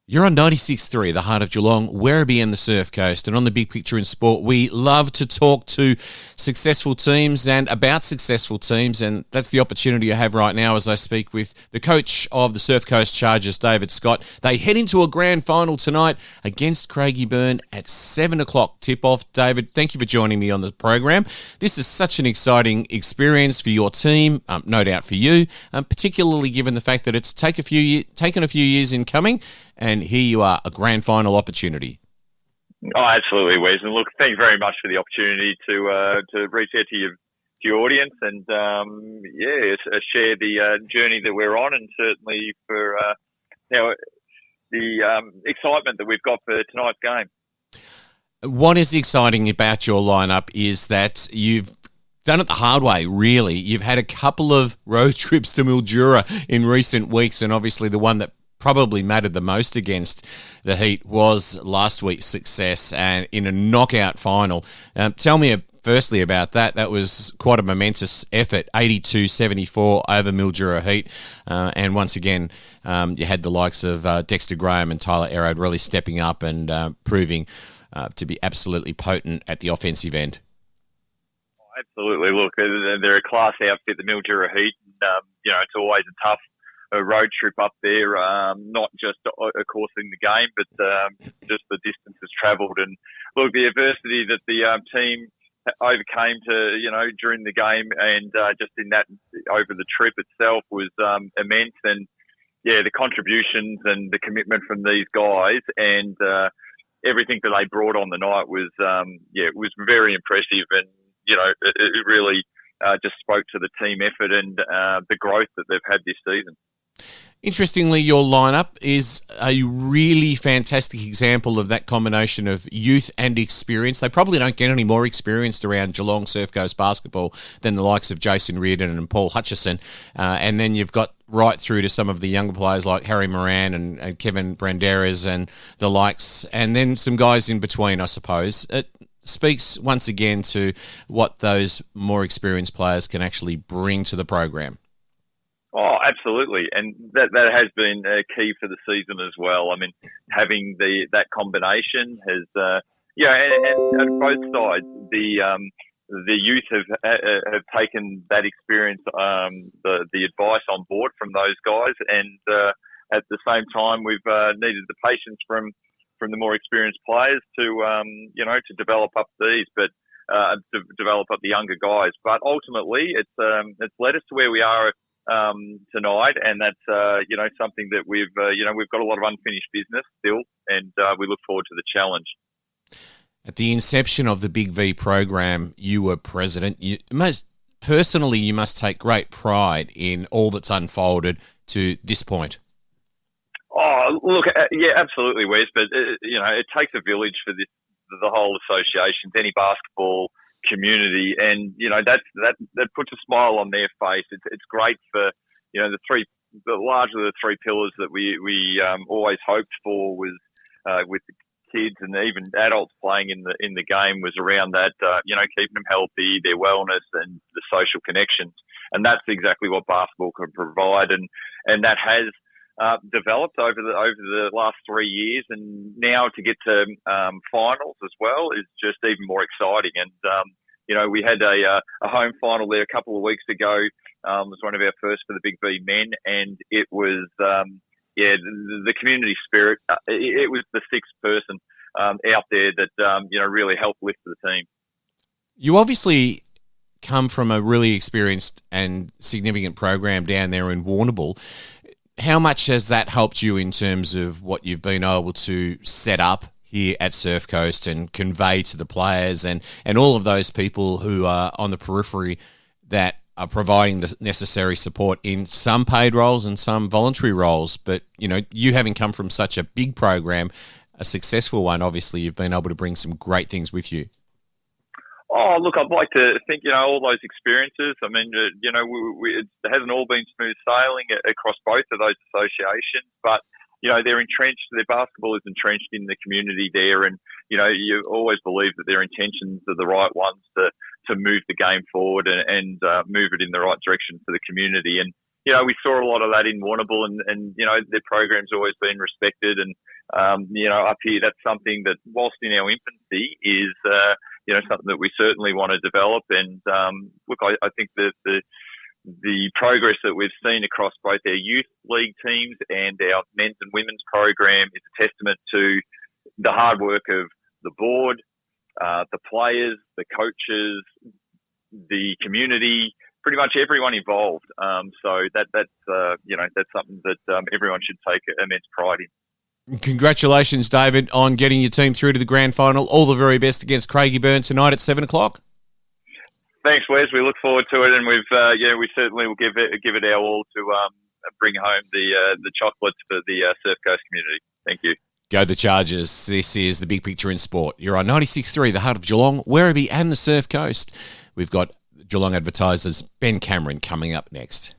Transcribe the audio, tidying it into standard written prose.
You're on 96.3, the heart of Geelong, Werribee and the Surf Coast. And on the Big Picture in Sport, we love to talk to successful teams and about successful teams. And that's the opportunity I have right now as I speak with the coach of the Surf Coast Chargers, David Scott. They head into a grand final tonight against Craigieburn at 7 o'clock tip-off. David, thank you for joining me on the program. This is such an exciting experience for your team, no doubt for you, particularly given the fact that it's taken a few years in coming. And here you are, a grand final opportunity. Oh, absolutely, Wes. And look, thank you very much for the opportunity to reach out to your audience and share the journey that we're on, and certainly for the excitement that we've got for tonight's game. What is exciting about your lineup is that you've done it the hard way, really. You've had a couple of road trips to Mildura in recent weeks, and obviously the one that probably mattered the most against the Heat was last week's success and in a knockout final. Tell me firstly about that. That was quite a momentous effort, 82-74 over Mildura Heat. And once again, you had the likes of Dexter Graham and Tyler Errod really stepping up and proving to be absolutely potent at the offensive end. Absolutely. Look, they're a class outfit, the Mildura Heat. It's always a tough road trip up there, not just of course in the game, but just the distances travelled. And look, the adversity that the team overcame during the game and just in that over the trip itself was immense. And the contributions and the commitment from these guys and everything that they brought on the night was it was very impressive. And it really just spoke to the team effort and the growth that they've had this season. Interestingly, your lineup is a really fantastic example of that combination of youth and experience. They probably don't get any more experienced around Geelong Surf Coast basketball than the likes of Jason Reardon and Paul Hutchison. And then you've got right through to some of the younger players like Harry Moran and Kevin Branderas and the likes, and then some guys in between, I suppose. It speaks once again to what those more experienced players can actually bring to the program. Oh, absolutely, and that has been key for the season as well. I mean, having that combination has, and both sides, the youth have taken that experience, the advice on board from those guys, and at the same time, we've needed the patience from the more experienced players to develop up these, but to develop up the younger guys. But ultimately, it's led us to where we are tonight, and that's something that we've got a lot of unfinished business still, and we look forward to the challenge. At the inception of the Big V program, you were president. You must take great pride in all that's unfolded to this point. Oh, look, absolutely, Wes. But it takes a village for the whole association, any basketball community, and that puts a smile on their face. It's great for largely the three pillars that we always hoped for was with the kids and even adults playing in the game was around that keeping them healthy, their wellness, and the social connections, and that's exactly what basketball can provide, and that has developed over the last 3 years, and now to get to finals as well is just even more exciting. And we had a home final there a couple of weeks ago. It was one of our first for the Big V men, and it was the community spirit. It was the sixth person out there that really helped lift the team. You obviously come from a really experienced and significant program down there in Warrnambool. How much has that helped you in terms of what you've been able to set up here at Surf Coast and convey to the players and all of those people who are on the periphery that are providing the necessary support in some paid roles and some voluntary roles? But, you having come from such a big program, a successful one, obviously you've been able to bring some great things with you. Oh, look, I'd like to think, all those experiences. I mean, it hasn't all been smooth sailing across both of those associations, but, they're entrenched, their basketball is entrenched in the community there, and, you always believe that their intentions are the right ones to move the game forward and move it in the right direction for the community. And, we saw a lot of that in Warrnambool, and their program's always been respected. And, up here, that's something that, whilst in our infancy, is, something that we certainly want to develop. And, look, I think that the progress that we've seen across both our youth league teams and our men's and women's program is a testament to the hard work of the board, the players, the coaches, the community, pretty much everyone involved. So that's something that everyone should take immense pride in. Congratulations, David, on getting your team through to the grand final. All the very best against Craigieburn tonight at 7:00. Thanks, Wes. We look forward to it, and we certainly will give it our all to bring home the chocolates for the Surf Coast community. Thank you. Go the Chargers. This is The Big Picture in Sport. You're on 96.3, the heart of Geelong, Werribee and the Surf Coast. We've got Geelong Advertisers' Ben Cameron coming up next.